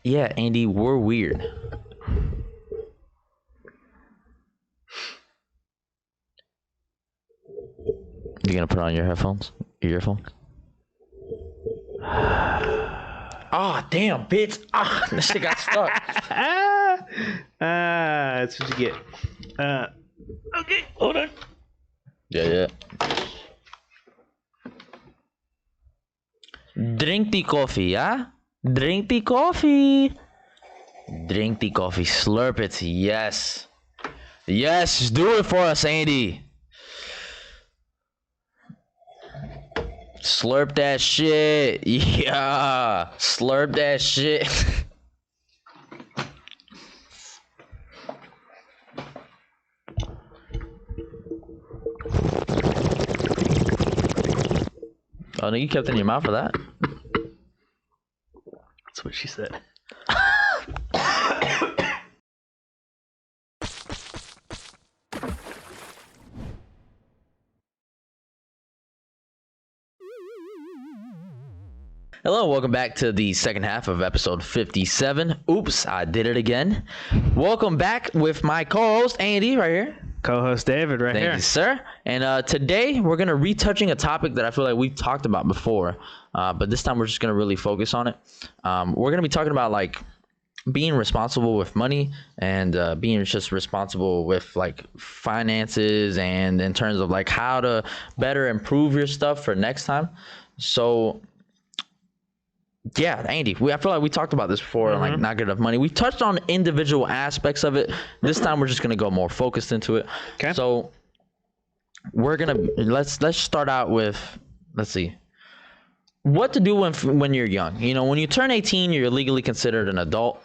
Yeah, Andy, we're weird. You gonna put on your headphones? Your earphones? Ah, damn, bitch. Ah, this shit got stuck. That's what you get. Okay, hold on. Yeah. Drink the coffee, yeah? Drink the coffee. Drink the coffee. Slurp it. Yes. Yes, do it for us, Andy. Slurp that shit. Yeah. Slurp that shit. Oh, no, you kept it in your mouth for that? That's what she said. Hello, welcome back to the second half of episode 57. Oops, I did it again. Welcome back with my co-host, Andy, right here. Co-host David right Thank here. you, sir. And today we're going to retouching a topic that I feel like we've talked about before, but this time we're just going to really focus on it. We're going to be talking about like being responsible with money and being just responsible with like finances and in terms of like how to better improve your stuff for next time. So yeah, Andy, I feel like we talked about this before, like not good enough money. We touched on individual aspects of it. This time we're just gonna go more focused into it. Okay. So we're gonna let's start out with, let's see, what to do when you're young. You know, when you turn 18, you're legally considered an adult.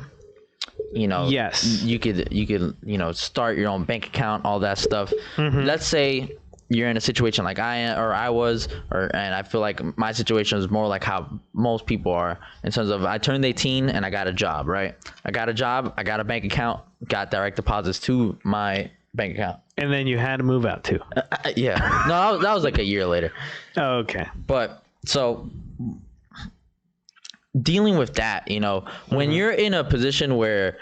You know, Yes. you could start your own bank account, all that stuff. Let's say you're in a situation like I was, and I feel like my situation is more like how most people are in terms of I turned 18 and I got a job, right? I got a job, I got a bank account, got direct deposits to my bank account. And then you had to move out too. Yeah, no, that was like a year later. Oh, okay. But so dealing with that, you know, when you're in a position where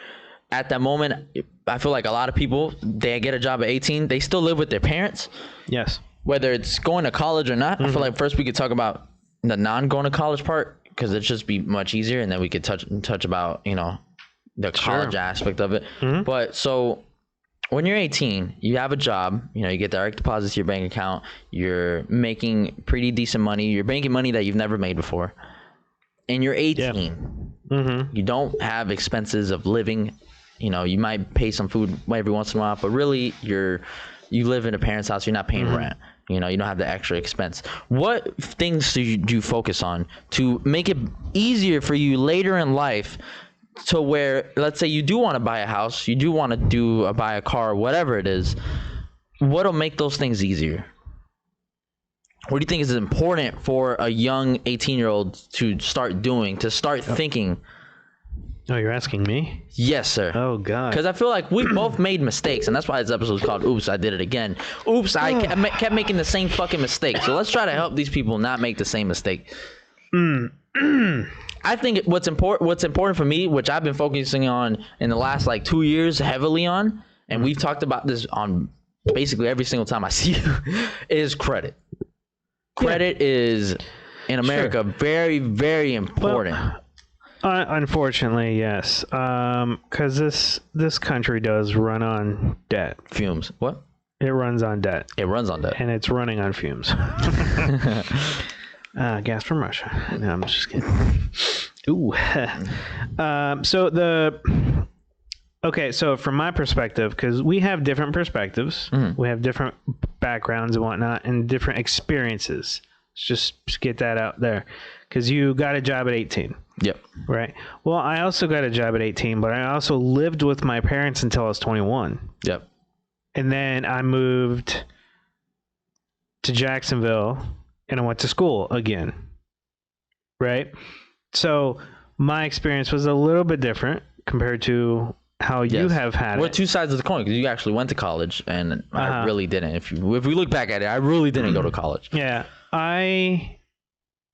at that moment, I feel like a lot of people, they get a job at 18, they still live with their parents. Yes. Whether it's going to college or not. I feel like first we could talk about the non-going to college part because it'd just be much easier, and then we could touch about, you know, the college aspect of it. But so when you're 18, you have a job, you know, you get direct deposits to your bank account, you're making pretty decent money, you're banking money that you've never made before, and you're 18. You don't have expenses of living. You know, you might pay some food every once in a while, but really you live in a parent's house. You're not paying rent. You know, you don't have the extra expense. What things do you focus on to make it easier for you later in life to where, let's say you do want to buy a house, you do want to buy a car, whatever it is, what'll make those things easier? What do you think is important for a young 18-year-old to start doing, to start thinking? Oh, you're asking me? Yes, sir. Oh, God. Because I feel like we both made mistakes, and that's why this episode is called Oops, I Did It Again. Oops, I kept making the same fucking mistake. So let's try to help these people not make the same mistake. I think what's important for me, which I've been focusing on in the last like 2 years heavily on, and we've talked about this on basically every single time I see you, is credit. Credit is, in America, very, very important. Well, unfortunately, yes. Because this country does run on debt. Fumes. What? It runs on debt. It runs on debt. And it's running on fumes. Gas from Russia. No, I'm just kidding. Ooh. So from my perspective, because we have different perspectives, we have different backgrounds and whatnot, and different experiences. Let's just get that out there. Because you got a job at 18. Yep. Right. Well, I also got a job at 18, but I also lived with my parents until I was 21. Yep. And then I moved to Jacksonville and I went to school again. Right. So my experience was a little bit different compared to how you have had We're it. two sides of the coin, because you actually went to college and I really didn't. If we look back at it, I really didn't go to college. Yeah.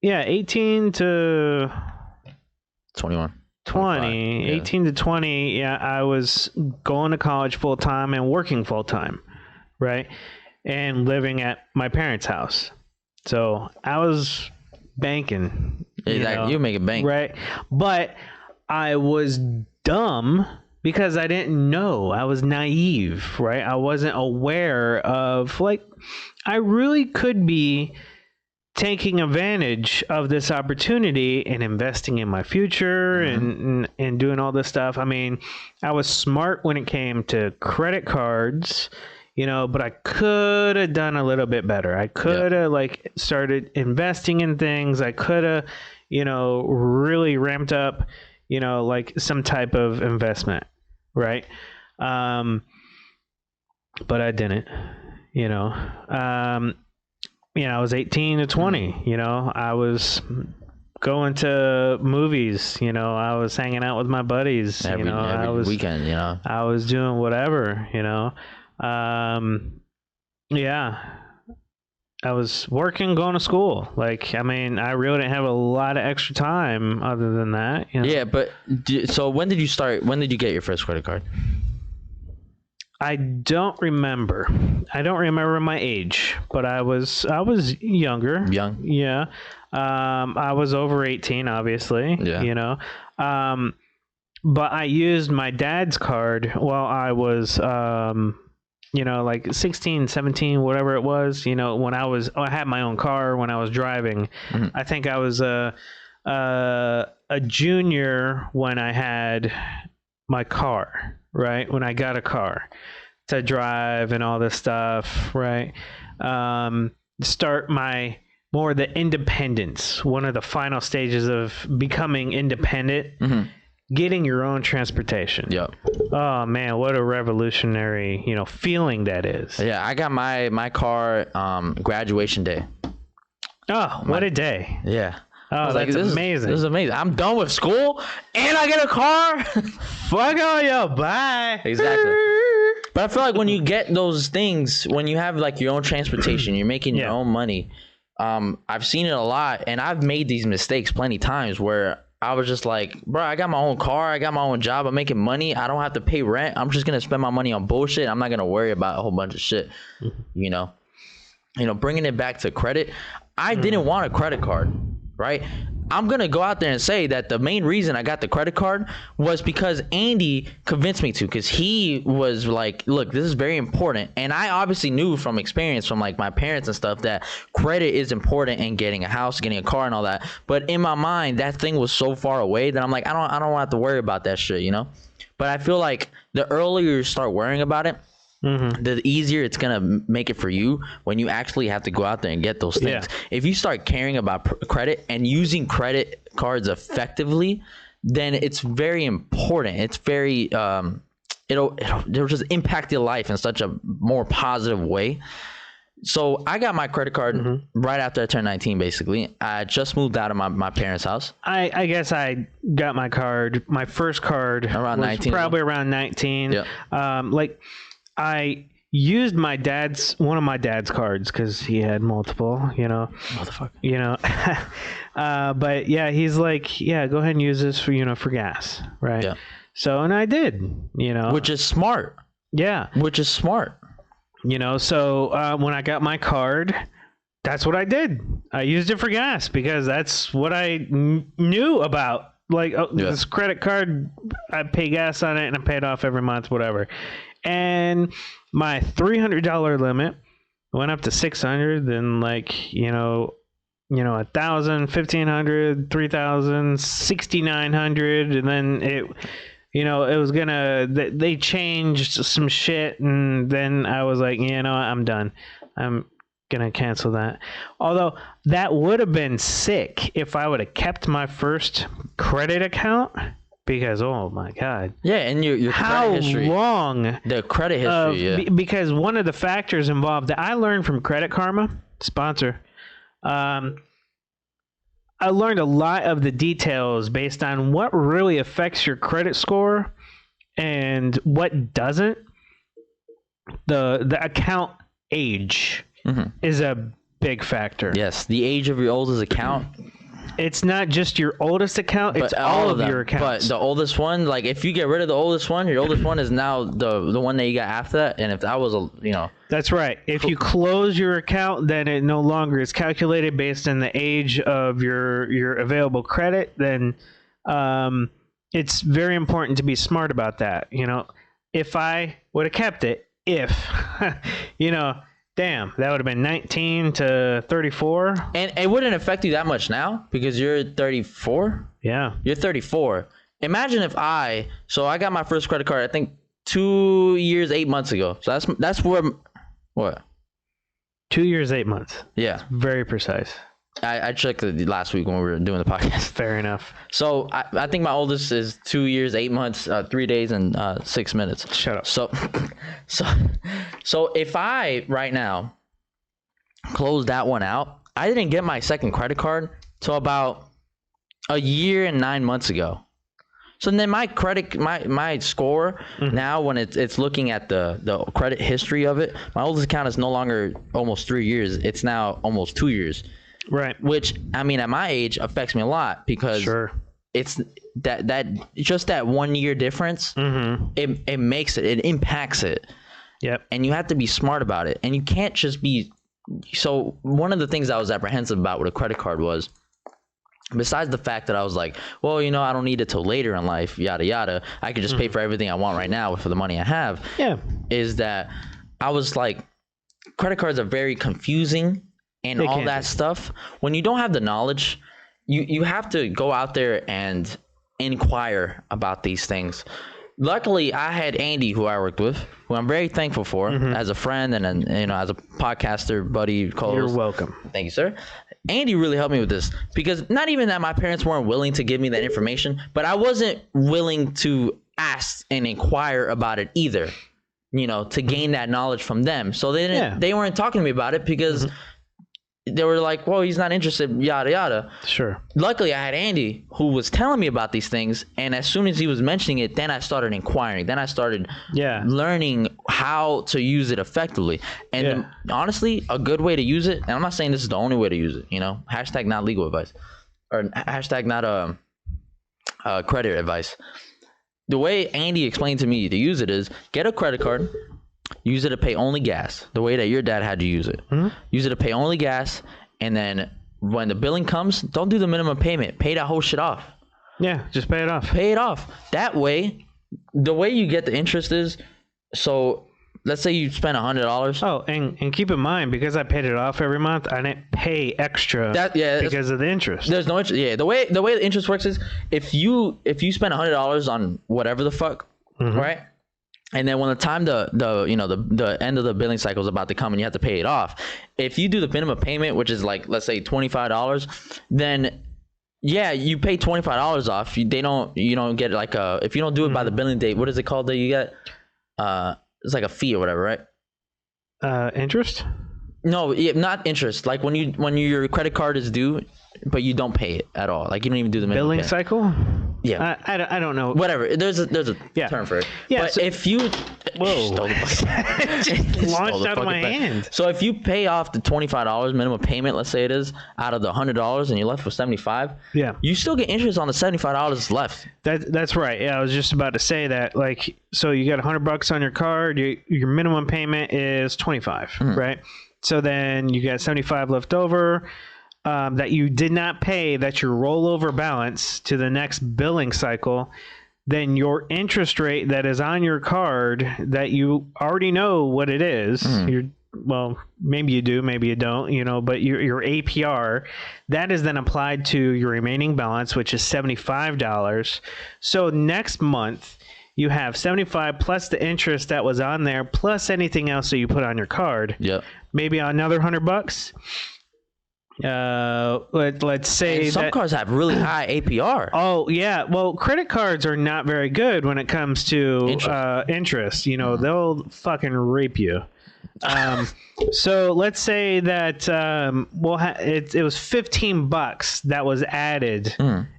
18 to 21. 20, 18 to 20, yeah, I was going to college full time and working full time, right? And living at my parents' house. So I was banking. Exactly. You make it bank. Right. But I was dumb because I didn't know. I was naive, right? I wasn't aware of, like, I really could be taking advantage of this opportunity and investing in my future and doing all this stuff. I mean, I was smart when it came to credit cards, but I could have done a little bit better. I could have like started investing in things. I could have, really ramped up, like some type of investment, right? But I didn't, I was 18 to 20, I was going to movies, I was hanging out with my buddies, every I was weekend, I was doing whatever, I was working, going to school. Like, I mean, I really didn't have a lot of extra time other than that. Yeah, but so when did you start? When did you get your first credit card? I don't remember. I don't remember my age, but I was younger. Young. Yeah. I was over 18, obviously. Yeah. But I used my dad's card while I was like 16, 17, whatever it was, when I had my own car when I was driving. Mm-hmm. I think I was a junior when I had my car, right? When I got a car to drive and all this stuff, right? Start the independence, one of the final stages of becoming independent. Mm-hmm. Getting your own transportation. Yep. Oh man, what a revolutionary, feeling that is. Yeah, I got my car graduation day. Oh, what a day. Yeah. Oh, that's amazing. This is amazing. I'm done with school and I get a car. Fuck all yo, bye. Exactly. But I feel like when you get those things, when you have like your own transportation, you're making your own money. I've seen it a lot, and I've made these mistakes plenty times where I was just like, bro, I got my own car. I got my own job. I'm making money. I don't have to pay rent. I'm just going to spend my money on bullshit. I'm not going to worry about a whole bunch of shit, bringing it back to credit. I didn't want a credit card, right? I'm going to go out there and say that the main reason I got the credit card was because Andy convinced me to, because he was like, look, this is very important. And I obviously knew from experience from like my parents and stuff that credit is important in getting a house, getting a car and all that. But in my mind, that thing was so far away that I'm like, I don't have to worry about that shit, But I feel like the earlier you start worrying about it, the easier it's going to make it for you when you actually have to go out there and get those things. Yeah. If you start caring about credit and using credit cards effectively, then it's very important. It's very, it'll just impact your life in such a more positive way. So I got my credit card right after I turned 19, basically. I just moved out of my parents' house. I guess I got my first card around 19. Probably around 19. Yeah. I used one of my dad's cards because he had multiple, Motherfucker. But yeah, he's like, yeah, go ahead and use this for gas, right? Yeah. So, and I did, Which is smart. Yeah. Which is smart. So when I got my card, that's what I did. I used it for gas because that's what I knew about. Like, this credit card, I pay gas on it and I pay it off every month, whatever. And my $300 limit went up to $600, then like, $1,000, $1,500, $3,000, $6,900, and then it was they changed some shit, and then I was like, I'm done. I'm gonna cancel that. Although that would have been sick if I would have kept my first credit account. Because oh my god, yeah, and your credit history. How long the credit history? Because one of the factors involved that I learned from Credit Karma sponsor, I learned a lot of the details based on what really affects your credit score and what doesn't. The account age is a big factor. Yes, the age of your oldest account it's not just your oldest account, it's But all of them. your accounts. But the oldest one, like if you get rid of the oldest one, your oldest one is now the one that you got after that. And if that was That's right. If you close your account, then it no longer is calculated based on the age of your available credit. Then it's very important to be smart about that. If I would have kept it, damn, that would have been 19 to 34. And it wouldn't affect you that much now because you're 34. Yeah. You're 34. Imagine if so I got my first credit card, I think 2 years, 8 months ago. So that's where, what? 2 years, 8 months. Yeah. Very precise. I checked it last week when we were doing the podcast. Fair enough. So I think my oldest is 2 years, 8 months, 3 days, and 6 minutes. Shut up. So if I right now close that one out, I didn't get my second credit card till about a year and 9 months ago. So then my score now when it's looking at the credit history of it, my oldest account is no longer almost 3 years. It's now almost 2 years. Right. Which, I mean, at my age affects me a lot because it's that just that 1 year difference. Mm-hmm. It makes it impacts it. Yep. And you have to be smart about it. And you can't just be. So one of the things I was apprehensive about with a credit card was, besides the fact that I was like, well, I don't need it till later in life, yada, yada. I could just pay for everything I want right now for the money I have. Yeah. Is that I was like, credit cards are very confusing and all that stuff. When you don't have the knowledge, you have to go out there and inquire about these things. Luckily, I had Andy, who I worked with, who I'm very thankful for as a friend and as a podcaster, buddy, co-host. You're welcome. Thank you, sir. Andy really helped me with this because not even that my parents weren't willing to give me that information, but I wasn't willing to ask and inquire about it either, to gain that knowledge from them. So they weren't talking to me about it because they were like, well, he's not interested, yada, yada. Sure. Luckily, I had Andy who was telling me about these things. And as soon as he was mentioning it, then I started inquiring. Then I started learning how to use it effectively. And honestly, a good way to use it, and I'm not saying this is the only way to use it, hashtag not legal advice or hashtag not credit advice. The way Andy explained to me to use it is get a credit card. Use it to pay only gas, the way that your dad had you use it. Mm-hmm. Use it to pay only gas, and then when the billing comes, don't do the minimum payment. Pay that whole shit off. Yeah, just pay it off. Pay it off. That way, the way you get the interest is, so let's say you spend $100. Oh, and keep in mind, because I paid it off every month, I didn't pay extra because of the interest. There's no interest. Yeah, the way the interest works is if you spend $100 on whatever the fuck, right? And then when the time the end of the billing cycle is about to come and you have to pay it off, if you do the minimum payment, which is like, let's say $25, then you pay $25 off. You don't get like if you don't do it by the billing date, what is it called that you get? It's like a fee or whatever, right? Interest? No, not interest. Like when your credit card is due, but you don't pay it at all. Like you don't even do the minimum billing payment. Cycle. Yeah, I don't know. Whatever. There's a term for it. Yeah. But if you launched out of my hand. So if you pay off the $25 minimum payment, let's say it is, out of the $100, and you're left with $75, you still get interest on the $75 left. That's right. Yeah, I was just about to say that. Like, so you got $100 on your card. Your minimum payment is $25, right? So then you got $75 left over. That you did not pay, that's your rollover balance to the next billing cycle, then your interest rate that is on your card that you already know what it is, well, maybe you do, maybe you don't, but your APR, that is then applied to your remaining balance, which is $75. So next month, you have $75 plus the interest that was on there, plus anything else that you put on your card. Yep. Maybe another $100. Let's say and some cards have really high APR. Oh yeah, well, credit cards are not very good when it comes to interest. They'll fucking rape you. So let's say that it was $15 that was added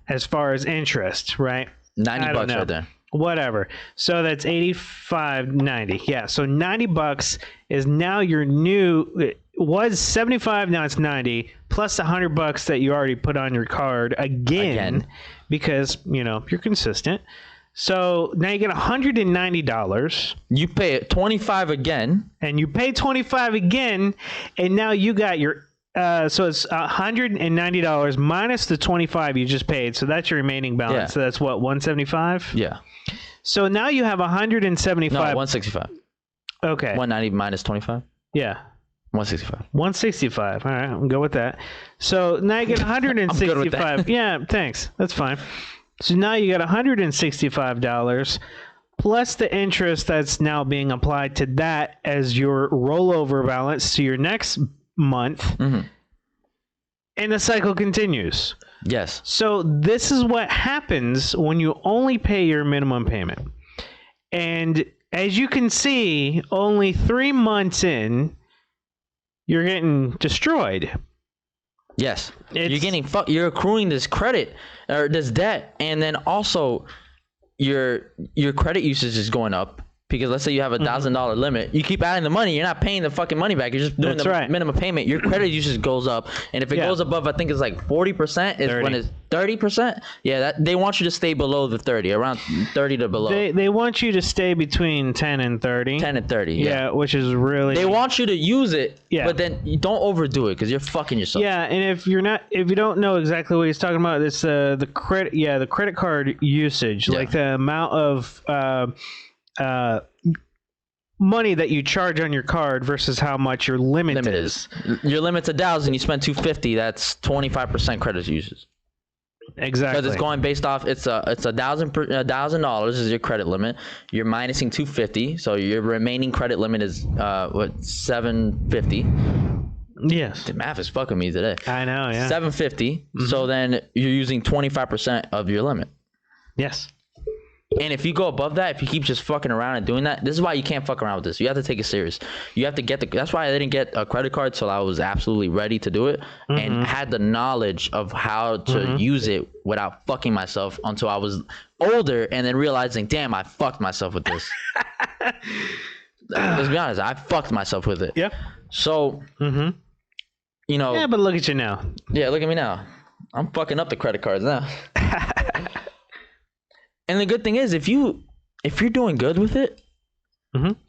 as far as interest, right? $90 right there. Whatever. So that's $85.90. Yeah. So $90 is now your new. was 75, now it's 90, plus $100 that you already put on your card again. Because, you know, you're consistent. So now you get $190. You pay it 25 again. And you pay 25 again, and now you got your so it's $190 minus the 25 you just paid. So that's your remaining balance. Yeah. So that's what, 175? Yeah. So now you have 175. No, 165. Okay. 190 minus 25. Yeah. 165. 165. All right, I'll go with that. So now you get 165. I'm good with that. Yeah, thanks. That's fine. So now you got $165 plus the interest that's now being applied to that as your rollover balance to your next month. Mm-hmm. And the cycle continues. Yes. So this is what happens when you only pay your minimum payment. And as you can see, only 3 months in, you're getting destroyed. Yes. You're accruing this credit or this debt, and then also your credit usage is going up. Because let's say you have $1,000 limit, you keep adding the money, you're not paying the fucking money back. You're just doing minimum payment. Your credit usage goes up, and if it goes above, I think it's like 40%. Is 30. When it's 30%. Yeah, that they want you to stay below the 30, around 30 to below. They want you to stay between 10 and 30. 10 and 30. Yeah, which is really. They want you to use it, but then you don't overdo it because you're fucking yourself. Yeah, and if you don't know exactly what he's talking about, it's the credit. Yeah, the credit card usage, like the amount of. Money that you charge on your card versus how much your limit is. Your limit's $1,000. You spend $250. That's 25% credit usage. Exactly. Because it's going based off. It's $1,000 is your credit limit. You're minusing $250, so your remaining credit limit is $750. Yes. The math is fucking me today. I know. Yeah. $750. Mm-hmm. So then you're using 25% of your limit. Yes. And if you go above that, if you keep just fucking around and doing that, this is why you can't fuck around with this. You have to take it serious. You have to get that's why I didn't get a credit card till I was absolutely ready to do it and had the knowledge of how to use it without fucking myself until I was older and then realizing, damn, I fucked myself with this. Let's be honest, I fucked myself with it. Yeah. So, you know. Yeah, but look at you now. Yeah, look at me now. I'm fucking up the credit cards now. And the good thing is, if you're doing good with it,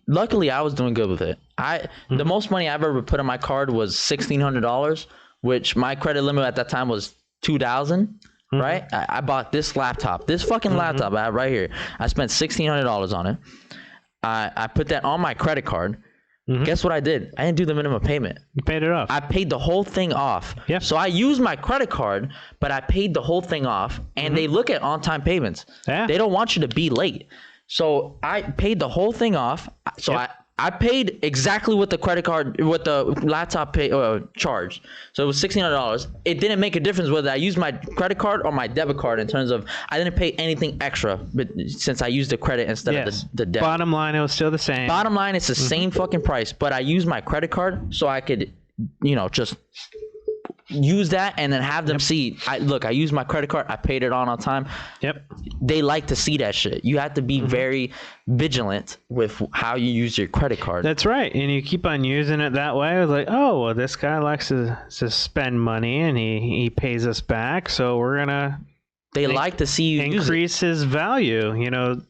luckily I was doing good with it. The most money I've ever put on my card was $1,600, which my credit limit at that time was $2,000. Right? I bought this laptop, this fucking laptop I have right here. I spent $1,600 on it. I put that on my credit card. Guess what I did? I didn't do the minimum payment. You paid it off. I paid the whole thing off. Yeah. So I used my credit card, but I paid the whole thing off. And they look at on-time payments. Yeah. They don't want you to be late. So I paid the whole thing off. So I paid exactly what the credit card, what the laptop charged. So it was $1,600. It didn't make a difference whether I used my credit card or my debit card in terms of I didn't pay anything extra, but since I used the credit instead of the debit. Bottom line, it was still the same. Bottom line, it's the same fucking price, but I used my credit card so I could, just use that and then have them see. I used my credit card. I paid it on time. Yep. They like to see that shit. You have to be very vigilant with how you use your credit card. That's right. And you keep on using it that way. It's like, oh, well, this guy likes to spend money and he pays us back. So we're going to. They like to see you increase his value,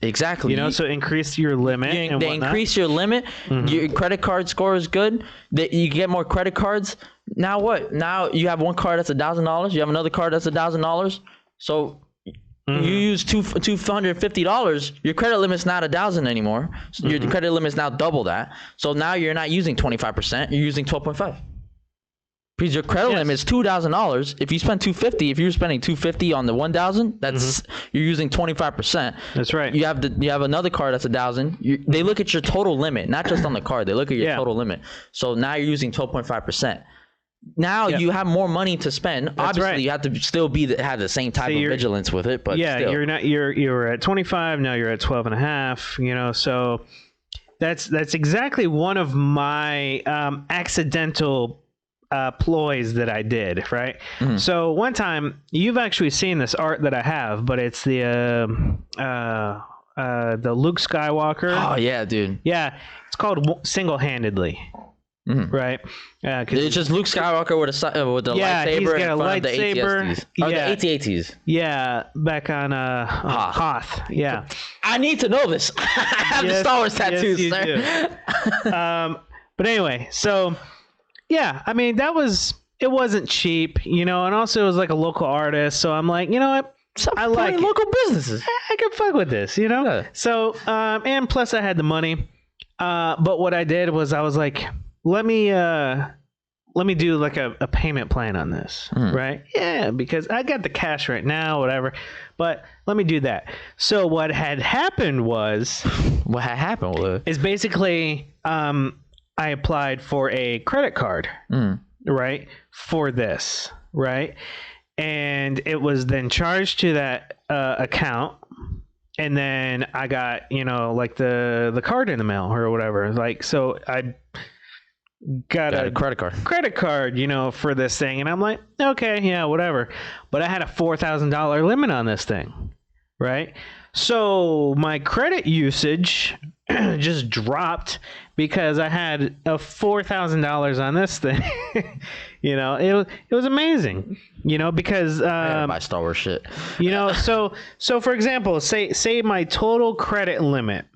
Exactly. So increase your limit. They increase your limit. Your credit card score is good. You get more credit cards. Now what? Now you have one card that's $1,000. You have another card that's $1,000. So you use $250. Your credit limit's not $1,000 anymore. So your credit limit's now double that. So now you're not using 25%. You're using 12.5. Because your credit limit is $2,000. If you spend $250, if you're spending $250 on the $1,000, that's you're using 25%. That's right. You have another card that's $1,000. They look at your total limit, not just on the card. They look at your total limit. So now you're using 12.5%. Now you have more money to spend. That's obviously, you have to still have the same type of vigilance with it. But still. You're at 25. Now you're at 12.5. So that's exactly one of my accidental ploys that I did, right? So one time, you've actually seen this art that I have, but it's the Luke Skywalker. Oh yeah, dude. Yeah, it's called Single-Handedly. right? It's just Luke Skywalker with the lightsaber he's got in a front of the lightsaber. AT-STs. Or the AT-ATs. Yeah, back on Hoth. Yeah. I need to know this. I have the Star Wars tattoos, sir. But anyway, so yeah, I mean it wasn't cheap, and also it was like a local artist, so I'm like, you know what? I like local businesses. I can fuck with this, Yeah. So and plus I had the money. But what I did was I was like, let me do like a payment plan on this, right? Yeah, because I got the cash right now, whatever. But let me do that. So what had happened was is basically I applied for a credit card, right, for this, right? And it was then charged to that account. And then I got, like the card in the mail or whatever. Like, so I got a credit card, for this thing. And I'm like, okay, yeah, whatever. But I had a $4,000 limit on this thing, right? So my credit usage just dropped because I had a $4,000 on this thing. It was amazing. Because buy Star Wars shit. So for example, say my total credit limit,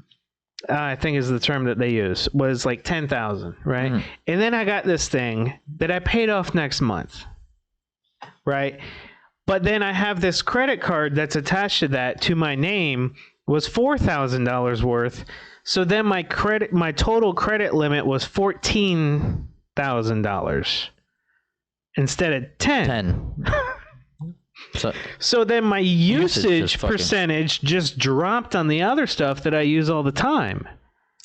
I think is the term that they use, was like 10,000, right? And then I got this thing that I paid off next month, right? But then I have this credit card that's attached to that to my name was $4,000 worth. So then my total credit limit was $14,000 instead of 10. So then my usage percentage just dropped on the other stuff that I use all the time.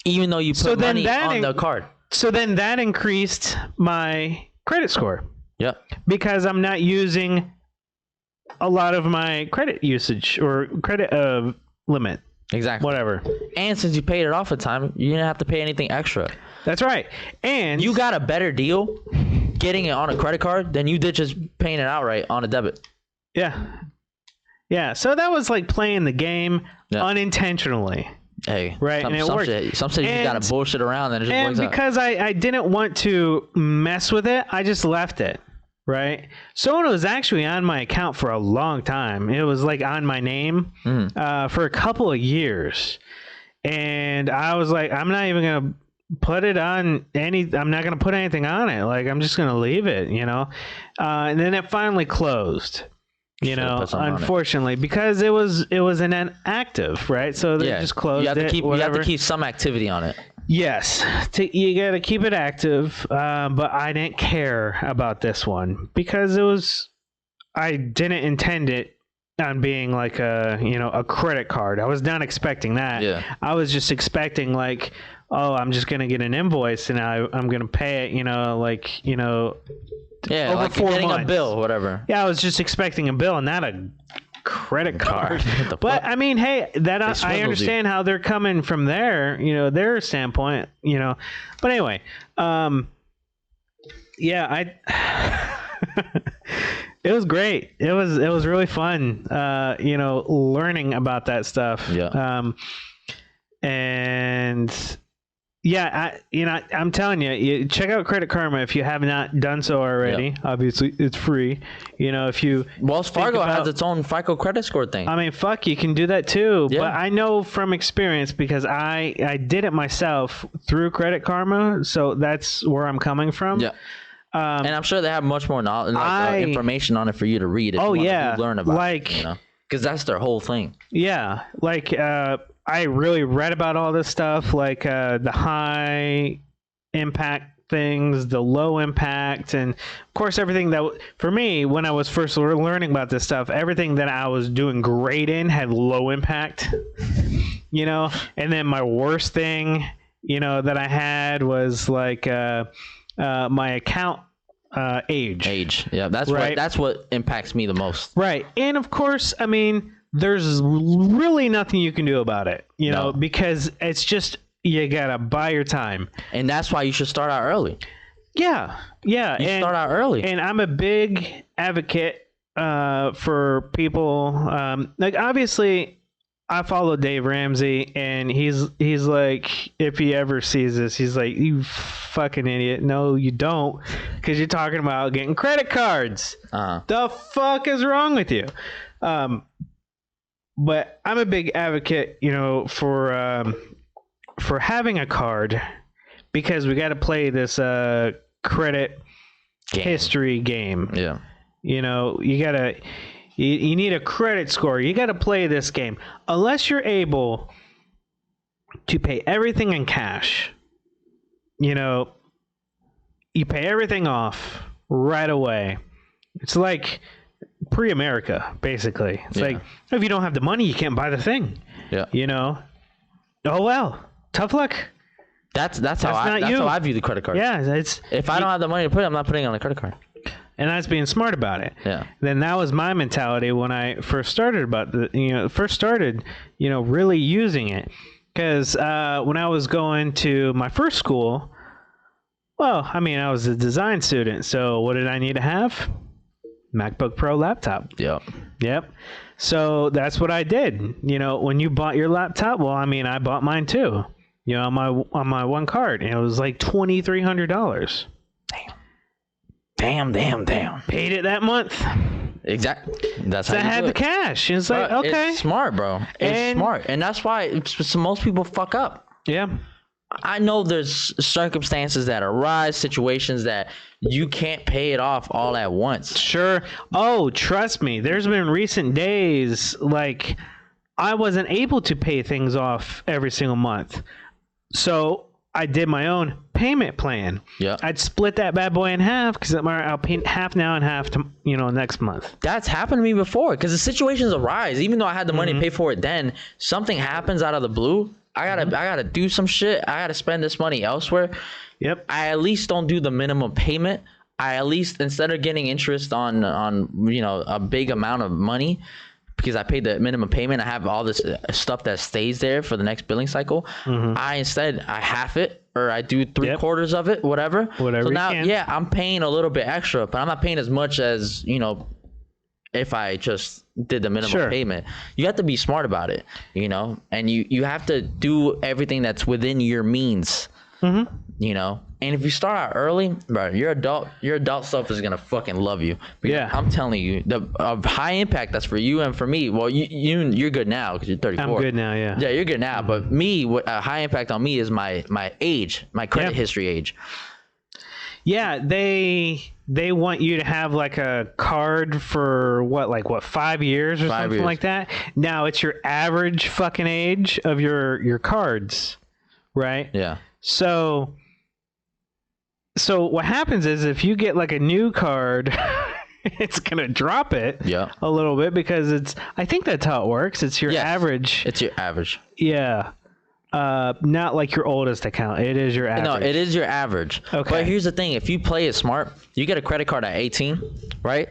Even though you put money on the card. So then that increased my credit score. Yeah. Because I'm not using a lot of my credit usage or credit limit. Exactly. Whatever. And since you paid it off in time, you didn't have to pay anything extra. That's right. And you got a better deal getting it on a credit card than you did just paying it outright on a debit. Yeah. Yeah. So that was like playing the game unintentionally. Hey. Right. And it worked. Some shit you got to bullshit around and it just works out. And because I didn't want to mess with it, I just left it. Right. So it was actually on my account for a long time. It was like on my name for a couple of years. And I was like, I'm not even going to put it on I'm not going to put anything on it. Like, I'm just going to leave it, and then it finally closed, unfortunately, because it was inactive, right? So they just closed it. You have to keep some activity on it. Yes, you got to keep it active, but I didn't care about this one because I didn't intend it on being like a credit card. I was not expecting that. Yeah. I was just expecting like, oh, I'm just going to get an invoice and I'm going to pay it, over like 4 getting months. A bill, whatever. Yeah, I was just expecting a bill and not a credit card. But I mean, hey, that I understand how they're coming from their standpoint, But anyway, it was great. It was really fun, learning about that stuff. Yeah. And yeah, I'm telling you, check out Credit Karma if you have not done so already. Yep. Obviously, it's free. If you Wells Fargo has its own FICO credit score thing. I mean, fuck, you can do that too. Yeah. But I know from experience because I did it myself through Credit Karma, so that's where I'm coming from. Yeah. And I'm sure they have much more knowledge, information on it for you to read. If you want to learn about it, because that's their whole thing. Yeah, like I really read about all this stuff, like the high impact things, the low impact, and of course everything that for me when I was first learning about this stuff, everything that I was doing great in had low impact, and then my worst thing, that I had was like my account age. Yeah, that's what impacts me the most. Right. And of course, I mean, there's really nothing you can do about it, because it's just, you gotta buy your time. And that's why you should start out early. Yeah. Start out early. And I'm a big advocate for people, like obviously I follow Dave Ramsey, and he's like, if he ever sees this, he's like, you fucking idiot. No, you don't, because you're talking about getting credit cards. The fuck is wrong with you? But I'm a big advocate, for having a card, because we got to play this credit history game. Yeah. You need a credit score. You got to play this game. Unless you're able to pay everything in cash, you pay everything off right away. It's like pre-America, basically. It's like, if you don't have the money, you can't buy the thing. Yeah. Oh, well, tough luck. That's how I view the credit card. Yeah. If I don't have the money to put it, I'm not putting it on a credit card. And that's being smart about it. Yeah. Then that was my mentality when I first started really using it. Because when I was going to my first school, I was a design student. So what did I need to have? MacBook Pro laptop. Yep. So that's what I did. When you bought your laptop, I bought mine too. On my one card, and it was like $2,300. Damn. Paid it that month. Exactly. That's how I had the cash. It's like, okay. It's smart, bro. It's smart. And that's why most people fuck up. Yeah. I know there's circumstances that arise, situations that you can't pay it off all at once. Sure. Oh, trust me. There's been recent days, like, I wasn't able to pay things off every single month. So I did my own payment plan. Yeah. I'd split that bad boy in half, because I'll pay half now and half to, next month. That's happened to me before, because the situations arise. Even though I had the money to pay for it then, something happens out of the blue. I gotta do some shit. I gotta spend this money elsewhere. Yep. I at least don't do the minimum payment. I at least, instead of getting interest on a big amount of money, because I paid the minimum payment, I have all this stuff that stays there for the next billing cycle. I half it, or I do 3/4 of it, whatever. So now, I'm paying a little bit extra, but I'm not paying as much as, if I just did the minimum payment. You have to be smart about it, and you have to do everything that's within your means. And if you start out early, bro, your adult self is gonna fucking love you. Because I'm telling you, the high impact that's for you and for me. Well, you're good now because you're 34. I'm good now, yeah. Yeah, you're good now. But me, what a high impact on me is my age, my credit history age. Yeah, they want you to have like a card for what 5 years or something like that. Now it's your average fucking age of your cards, right? Yeah. So what happens is, if you get like a new card, it's gonna drop it a little bit, because I think that's how it works. It's your average. It's your average. Yeah. Not like your oldest account. It is your average. No, it is your average. Okay. But here's the thing: if you play it smart, you get a credit card at 18, right?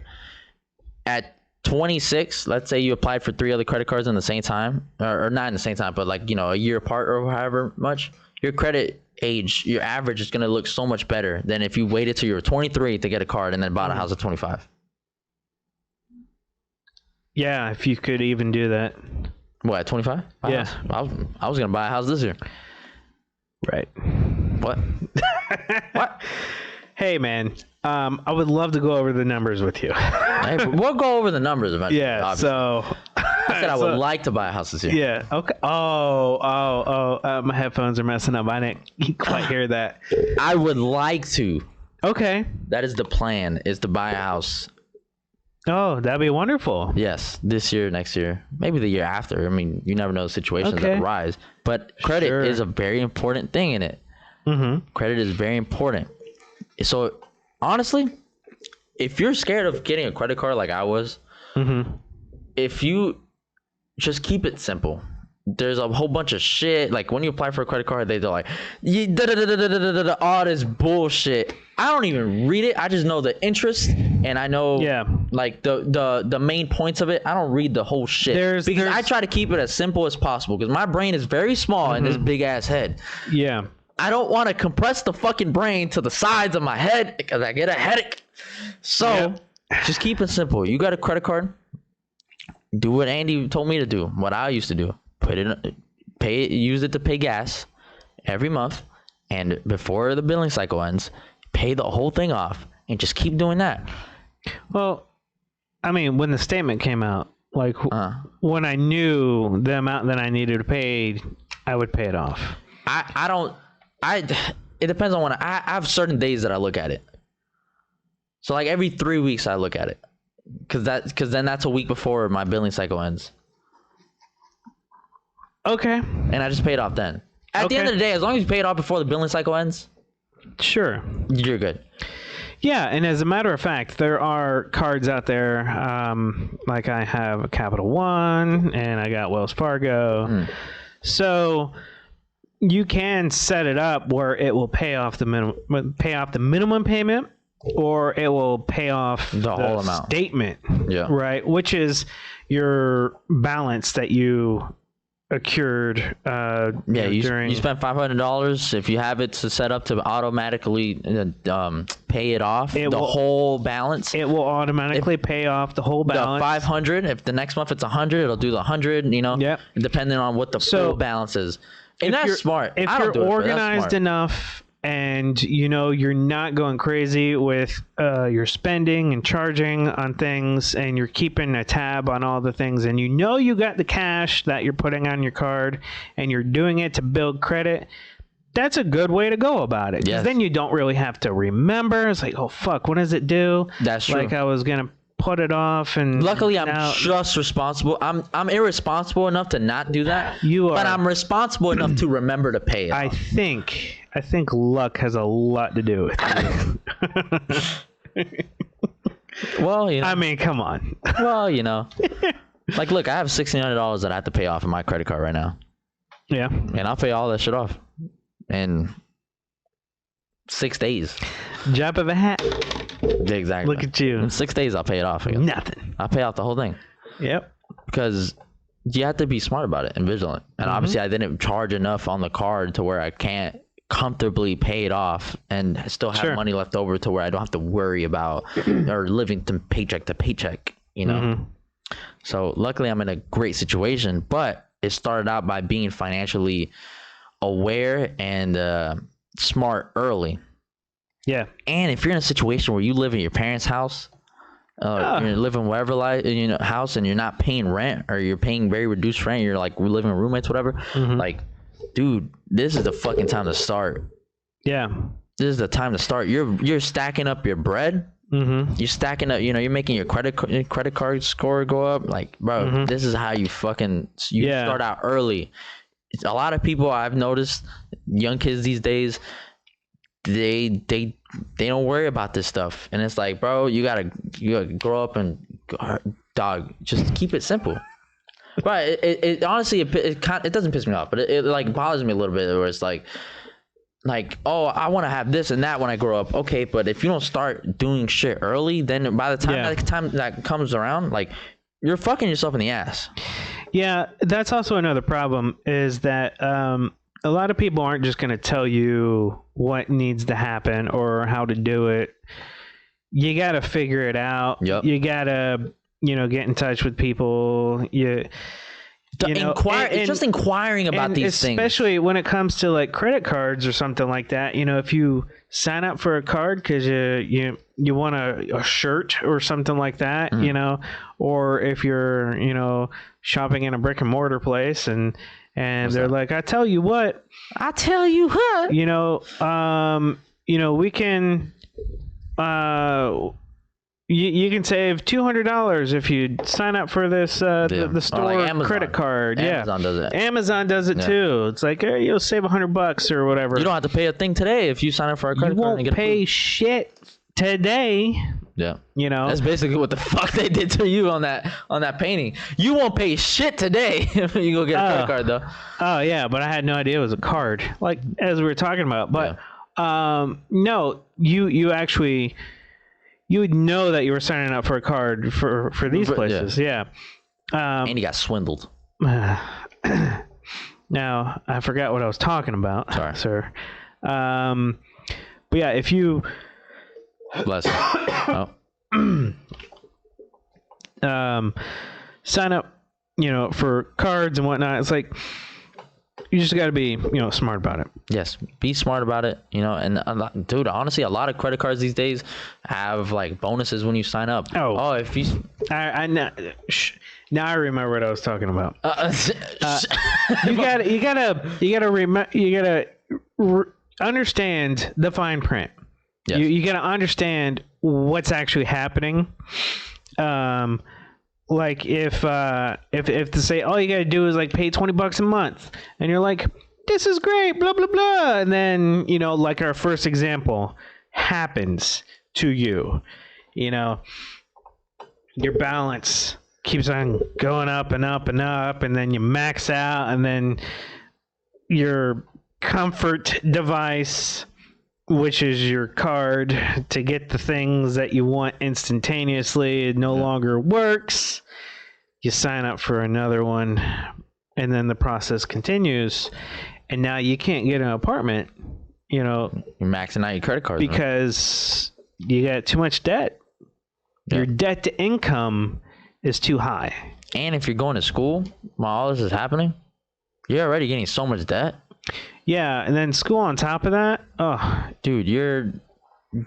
At 26, let's say you applied for 3 other credit cards in the same time, or not in the same time, but like a year apart or however much. Your credit age, your average is going to look so much better than if you waited till you were 23 to get a card and then bought a house at 25. Yeah, if you could even do that. What, at 25? Yeah. I was going to buy a house this year. Right. What? What? Hey, man. I would love to go over the numbers with you. Hey, we'll go over the numbers eventually. Yeah, obviously. So... I said I would like to buy a house this year. Yeah. Okay. My headphones are messing up. I didn't quite hear that. I would like to. Okay. That is the plan, is to buy a house. Oh, that'd be wonderful. Yes. This year, next year, maybe the year after. I mean, you never know the situations that arise. But credit is a very important thing in it. Credit is very important. So, honestly, if you're scared of getting a credit card like I was, if you just keep it simple. There's a whole bunch of shit. Like when you apply for a credit card, they're like, all this bullshit. I don't even read it. I just know the interest, and I know like the main points of it. I don't read the whole shit because I try to keep it as simple as possible because my brain is very small in this big ass head. Yeah. I don't want to compress the fucking brain to the sides of my head because I get a headache. So just keep it simple. You got a credit card? Do what Andy told me to do, what I used to do. use it to pay gas every month, and before the billing cycle ends, pay the whole thing off, and just keep doing that. Well, I mean, when the statement came out, like when I knew the amount that I needed to pay, I would pay it off. It depends on when I have certain days that I look at it. So like every 3 weeks I look at it, because then that's a week before my billing cycle ends. Okay. And I just pay it off then. At the end of the day, as long as you pay it off before the billing cycle ends, sure, you're good. Yeah, and as a matter of fact, there are cards out there, like I have a Capital One, and I got Wells Fargo. So you can set it up where it will pay off the minimum payment, or it will pay off the whole amount statement. Yeah. Right, which is your balance that you accrued. You spent $500. If you have it to set up to automatically pay it off, whole balance, it will automatically pay off the whole balance. The 500. If the next month it's 100, it'll do the 100. Depending on what the full balance is. And that's smart. If you're organized enough, and you're not going crazy with your spending and charging on things, and you're keeping a tab on all the things, and you got the cash that you're putting on your card, and you're doing it to build credit, that's a good way to go about it. Because then you don't really have to remember. It's like, oh fuck, what does it do? That's true. Like I was gonna put it off, and luckily I'm just responsible. I'm irresponsible enough to not do that. You are, but I'm responsible enough to remember to pay it. I think luck has a lot to do with it. Well, I mean, come on. Well, like, look, I have $1,600 that I have to pay off in my credit card right now. Yeah. And I'll pay all that shit off in 6 days. Drop of a hat. Exactly. Look at you. In 6 days, I'll pay it off again. Nothing. I'll pay off the whole thing. Yep. Because you have to be smart about it and vigilant. And obviously, I didn't charge enough on the card to where I can't comfortably pay it off and still have money left over to where I don't have to worry about or living to paycheck, So luckily I'm in a great situation, but it started out by being financially aware and smart early. Yeah. And if you're in a situation where you live in your parents' house, you're living wherever house, and you're not paying rent, or you're paying very reduced rent, you're like living with roommates, whatever, like, dude, this is the fucking time to start. Yeah. This is the time to start. You're stacking up your bread. You're stacking up, you're making your credit card score go up. Like, bro, this is how you start out early. A lot of people I've noticed, young kids these days, they don't worry about this stuff. And it's like, bro, you gotta grow up and just keep it simple. Right. It honestly, it doesn't piss me off, but it like bothers me a little bit, where it's like, oh, I want to have this and that when I grow up. Okay, but if you don't start doing shit early, then by the time that comes around, like, you're fucking yourself in the ass. Yeah, that's also another problem, is that a lot of people aren't just going to tell you what needs to happen or how to do it. You got to figure it out. Yep. You got to get in touch with people. Just inquiring about these things, especially when it comes to like credit cards or something like that. If you sign up for a card because you want a shirt or something like that, or if you're shopping in a brick and mortar place and they're like, I tell you what, we can. You can save $200 if you sign up for this the store like credit card. Amazon does it. Amazon does it too. It's like, hey, you'll save $100 or whatever. You don't have to pay a thing today if you sign up for a credit card. You won't pay shit today. Yeah. That's basically what the fuck they did to you on that painting. You won't pay shit today if you go get a credit card though. Oh yeah, but I had no idea it was a card, like as we were talking about. But no, you actually. You would know that you were signing up for a card for these places. Yeah. And you got swindled. Now, I forgot what I was talking about. Sorry. Sir. But yeah, if you... Bless you. sign up, for cards and whatnot. It's like, you just got to be, smart about it. Yes, be smart about it, and dude, honestly, a lot of credit cards these days have like bonuses when you sign up. Oh, if you now I remember what I was talking about. You gotta understand the fine print. Yes. You gotta understand what's actually happening. Like if to say all you gotta do is like pay $20 a month, and you're like, this is great, blah blah blah, and then like our first example happens to you, your balance keeps on going up and up and up, and then you max out, and then your comfort device, which is your card to get the things that you want instantaneously, it no longer works. You sign up for another one, and then the process continues, and now you can't get an apartment, you're maxing out your credit card because you got too much debt. Yeah. Your debt to income is too high. And if you're going to school while all this is happening, you're already getting so much debt. Yeah, and then school on top of that. Oh, dude, your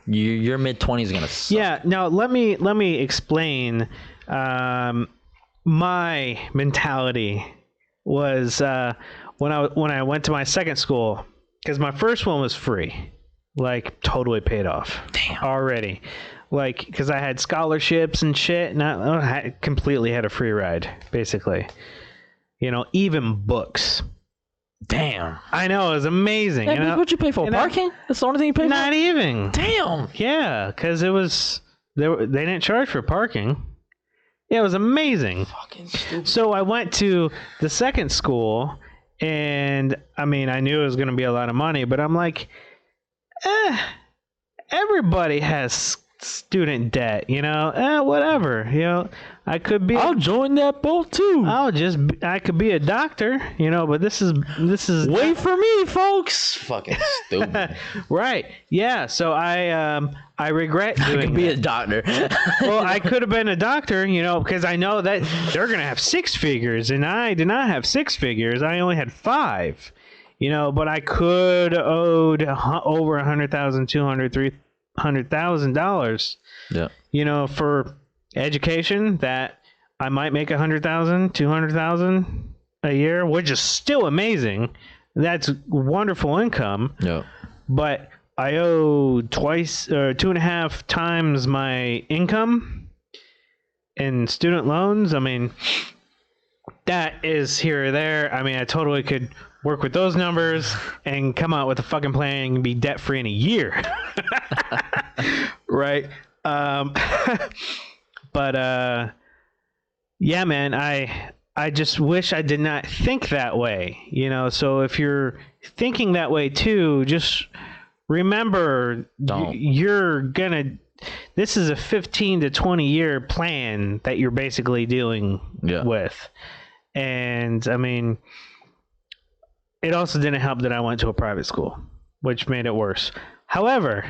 mid-20s gonna suck. Yeah. Now let me explain. My mentality was when I went to my second school, because my first one was free, like totally paid off. Damn. Already, like because I had scholarships and shit, and I completely had a free ride, basically. Even books. Damn. I know, it was amazing. Hey, what'd you pay for? Parking? That's the only thing you paid for? Not even. Damn. Yeah, because they didn't charge for parking. Yeah, it was amazing. Fucking stupid. So I went to the second school, and I knew it was going to be a lot of money, but I'm like, everybody has student debt, whatever, I could be. I'll join that boat too. I could be a doctor, but this is. Wait for me, folks. Fucking stupid. Right? Yeah. So I regret doing. I could be a doctor. Well, I could have been a doctor, because I know that they're gonna have 6 figures, and I did not have 6 figures. I only had 5. But I could owed over $100,000, $200,000, $300,000. Yeah. For education that I might make $100,000, $200,000 a year, which is still amazing. That's wonderful income. Yeah. But I owe 2.5 times my income in student loans. That is here or there. I totally could work with those numbers and come out with a fucking plan and be debt free in a year. Right? But yeah, man, I just wish I did not think that way, so if you're thinking that way too, just remember this is a 15 to 20 year plan that you're basically dealing with. And it also didn't help that I went to a private school, which made it worse. However,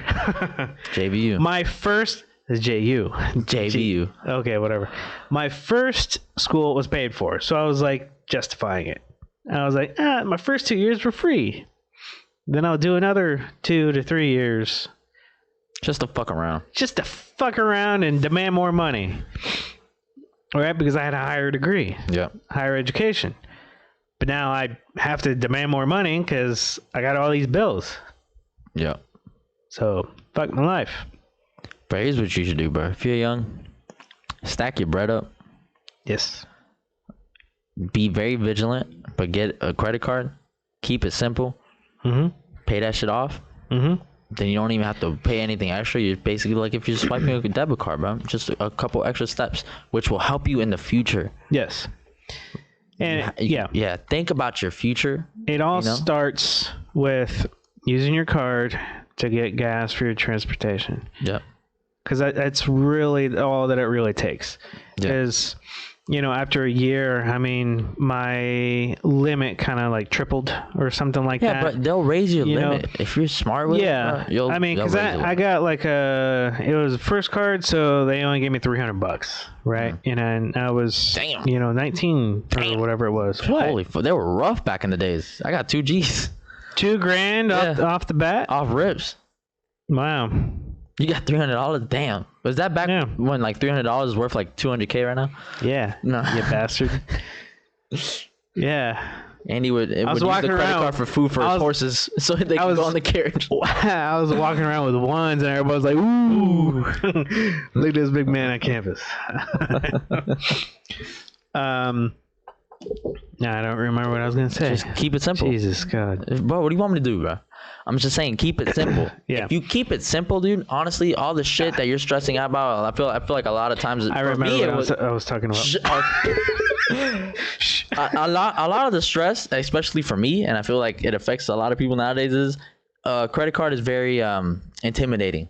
JVU. My first JU. JVU. Okay, whatever. My first school was paid for, so I was like justifying it. I was like, my first 2 years were free. Then I'll do another 2 to 3 years. Just to fuck around. Just to fuck around and demand more money. All right, because I had a higher degree. Yeah. Higher education. But now I have to demand more money because I got all these bills. Yeah. So, fuck my life. But here's what you should do, bro. If you're young, stack your bread up. Yes. Be very vigilant, but get a credit card. Keep it simple. Mm-hmm. Pay that shit off. Mm-hmm. Then you don't even have to pay anything extra. You're basically like if you're swiping a debit card, bro. Just a couple extra steps, which will help you in the future. Yes. And yeah. Think about your future. It all starts with using your card to get gas for your transportation. Yeah. Because that's really all that it really takes. Is after a year, I mean, my limit kind of like tripled or something like that. Yeah, but they'll raise your limit if you're smart with it. Bro, I mean, because I got like it was first card, so they only gave me $300, right? And I was 19 or whatever it was. Holy fuck, they were rough back in the days. I got 2 G's. $2,000 off the bat? Off rips. Wow. You got $300? Damn. Was that back when like $300 is worth like $200K right now? Yeah. No. You bastard. Yeah. Andy would use the credit card for food for his horses so they could go on the carriage. I was walking around with ones and everybody was like, ooh. Look at this big man on campus. No, I don't remember what I was going to say. Just keep it simple. Jesus God. Bro, what do you want me to do, bro? I'm just saying, keep it simple. Yeah. If you keep it simple, dude, honestly, all the shit that you're stressing out about, I feel like a lot of times. I remember what I was talking about. A lot of the stress, especially for me, and I feel like it affects a lot of people nowadays, is credit card is very intimidating.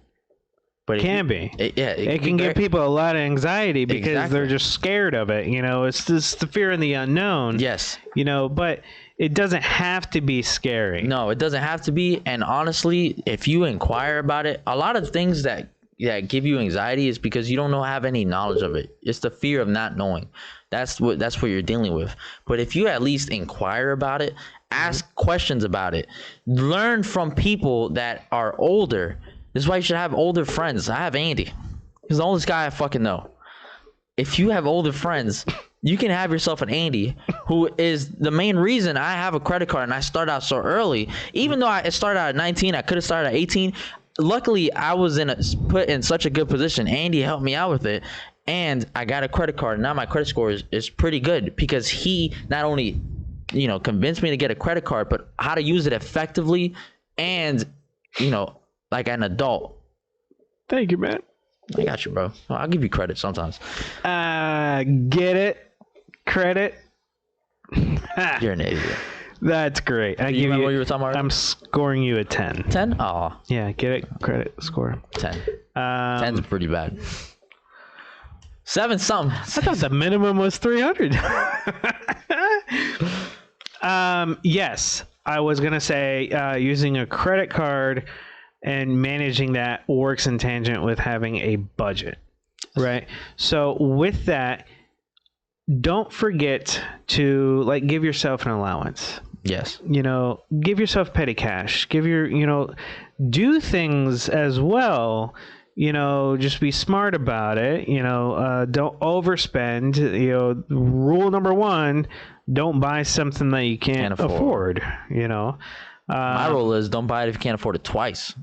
But it can give people a lot of anxiety because they're just scared of it. It's just the fear of the unknown. Yes. But it doesn't have to be scary. No, it doesn't have to be. And honestly, if you inquire about it, a lot of things that give you anxiety is because you don't have any knowledge of it. It's the fear of not knowing. That's what you're dealing with. But if you at least inquire about it, ask questions about it, learn from people that are older. This is why you should have older friends. I have Andy. He's the oldest guy I fucking know. If you have older friends, you can have yourself an Andy, who is the main reason I have a credit card and I started out so early. Even though I started out at 19, I could have started at 18. Luckily, I was put in such a good position. Andy helped me out with it, and I got a credit card. Now my credit score is pretty good because he not only convinced me to get a credit card, but how to use it effectively and like an adult. Thank you, man. I got you, bro. I'll give you credit sometimes. Get it? Credit? You're an idiot. That's great. You remember what you were talking about? I'm scoring you a 10. 10? Oh. Yeah, get it? Credit score. 10. 10's pretty bad. 7 something. I thought the minimum was 300. Yes, I was going to say using a credit card and managing that works in tangent with having a budget, right? So with that, don't forget to give yourself an allowance. Yes. Give yourself petty cash. Do things as well. Just be smart about it. Don't overspend. Rule number 1, don't buy something that you can't afford. My rule is don't buy it if you can't afford it twice.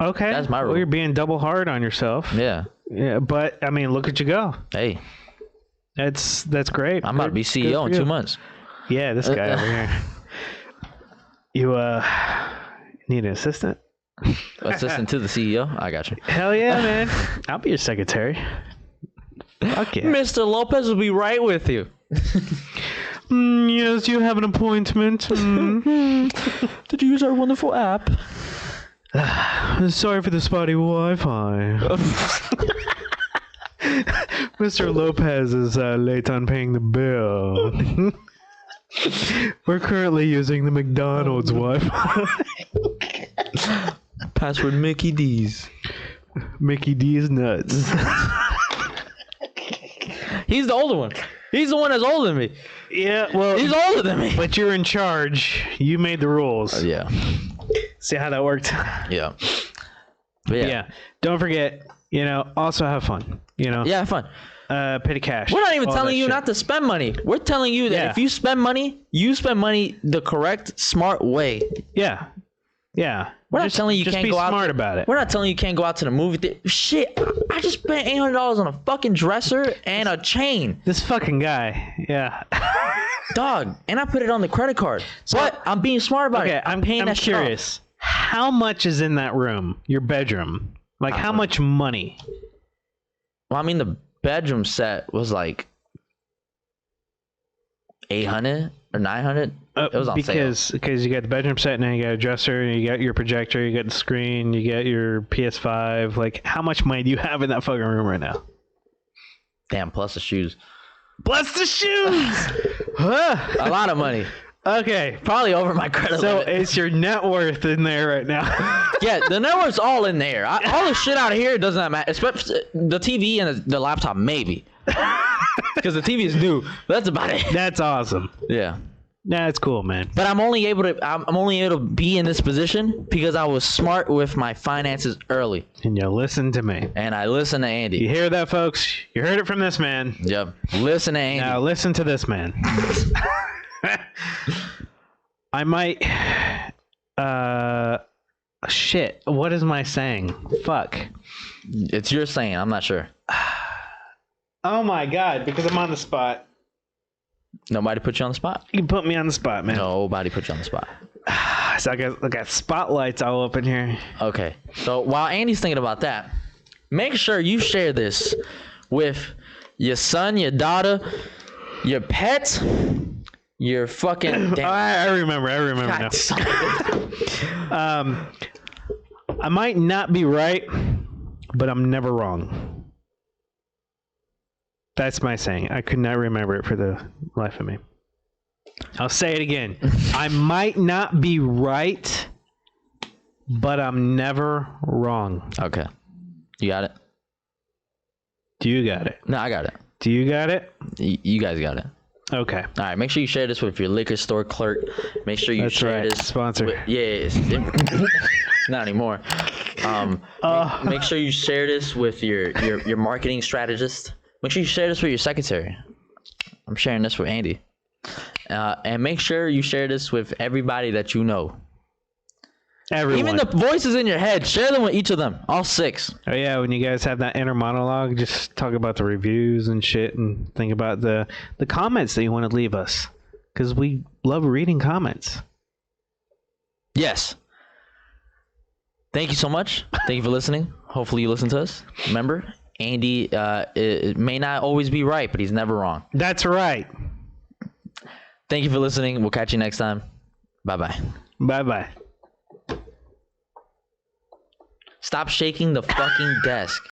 Okay. That's my rule. Well, you're being double hard on yourself. Yeah. Yeah, but I mean, look at you go. Hey. That's great. I'm about to be CEO in 2 months. Yeah, this guy over here. You need an assistant? Assistant to the CEO? I got you. Hell yeah, man. I'll be your secretary. Fuck yeah. Mr. Lopez will be right with you. Yes, you have an appointment. Did you use our wonderful app? Sorry for the spotty Wi-Fi. Mr. Lopez is late on paying the bill. We're currently using the McDonald's Wi-Fi. Password Mickey D's. Mickey D's nuts. He's the older one. He's the one that's older than me. Yeah, well, he's older than me. But you're in charge. You made the rules. Yeah. See how that worked? Yeah. But yeah. Don't forget, also have fun. Yeah, have fun. Petty cash. We're not even telling you not to spend money. We're telling you that if you spend money the correct, smart way. Yeah. Yeah. We're not telling you can't go out. Just be smart about it. We're not telling you can't go out to the movie. Shit, I just spent $800 on a fucking dresser and a chain. This fucking guy. Yeah. Dog, and I put it on the credit card. But I'm being smart about it. I'm paying that shit off. Curious. How much is in that room? Your bedroom? How much money? Well, I mean, the bedroom set was like $800 or $900. It was on sale. Because you got the bedroom set, and then you got a dresser, you got your projector, you got the screen, you got your PS5. How much money do you have in that fucking room right now? Damn, plus the shoes. Bless the shoes. Huh. A lot of money. Okay. Probably over my credit So limit. it's your net worth in there right now. Yeah, the network's all in there. All the shit out here does not matter. Especially the TV and the laptop, maybe. Because the TV is new. That's about it. That's awesome. Yeah. That's cool, man. But I'm only able to be in this position because I was smart with my finances early. And you listen to me. And I listened to You Andy. hear that, folks? You heard it from this man. Yep. Listen to Andy. Now listen to this man. I might shit. What is my saying? Fuck. It's your saying. I'm not sure. Oh my god, because I'm on the spot. Nobody put you on the spot? You put me on the spot, man. Nobody put you on the spot. So I got spotlights all up in here. Okay. So while Andy's thinking about that, make sure you share this with your son, your daughter, your pets, your fucking... I remember now. I might not be right, but I'm never wrong. That's my saying. I could not remember it for the life of me. I'll say it again. I might not be right, but I'm never wrong. Okay. You got it? Do you got it? No, I got it. Do you got it? You guys got it. Okay. All right. Make sure you share this with your liquor store clerk. Make sure you That's share right. this. Sponsor. Not anymore. Make sure you share this with your marketing strategist. Make sure you share this with your secretary. I'm sharing this with Andy. And make sure you share this with everybody that you know. Everyone. Even the voices in your head, share them with each of them. All 6. Oh yeah, when you guys have that inner monologue, just talk about the reviews and shit, and think about the comments that you want to leave us, because we love reading comments. Yes. Thank you so much. Thank you for listening. Hopefully you listen to us. Remember, Andy it may not always be right, but he's never wrong. That's right. Thank you for listening. We'll catch you next time. Bye-bye. Bye-bye. Stop shaking the fucking desk.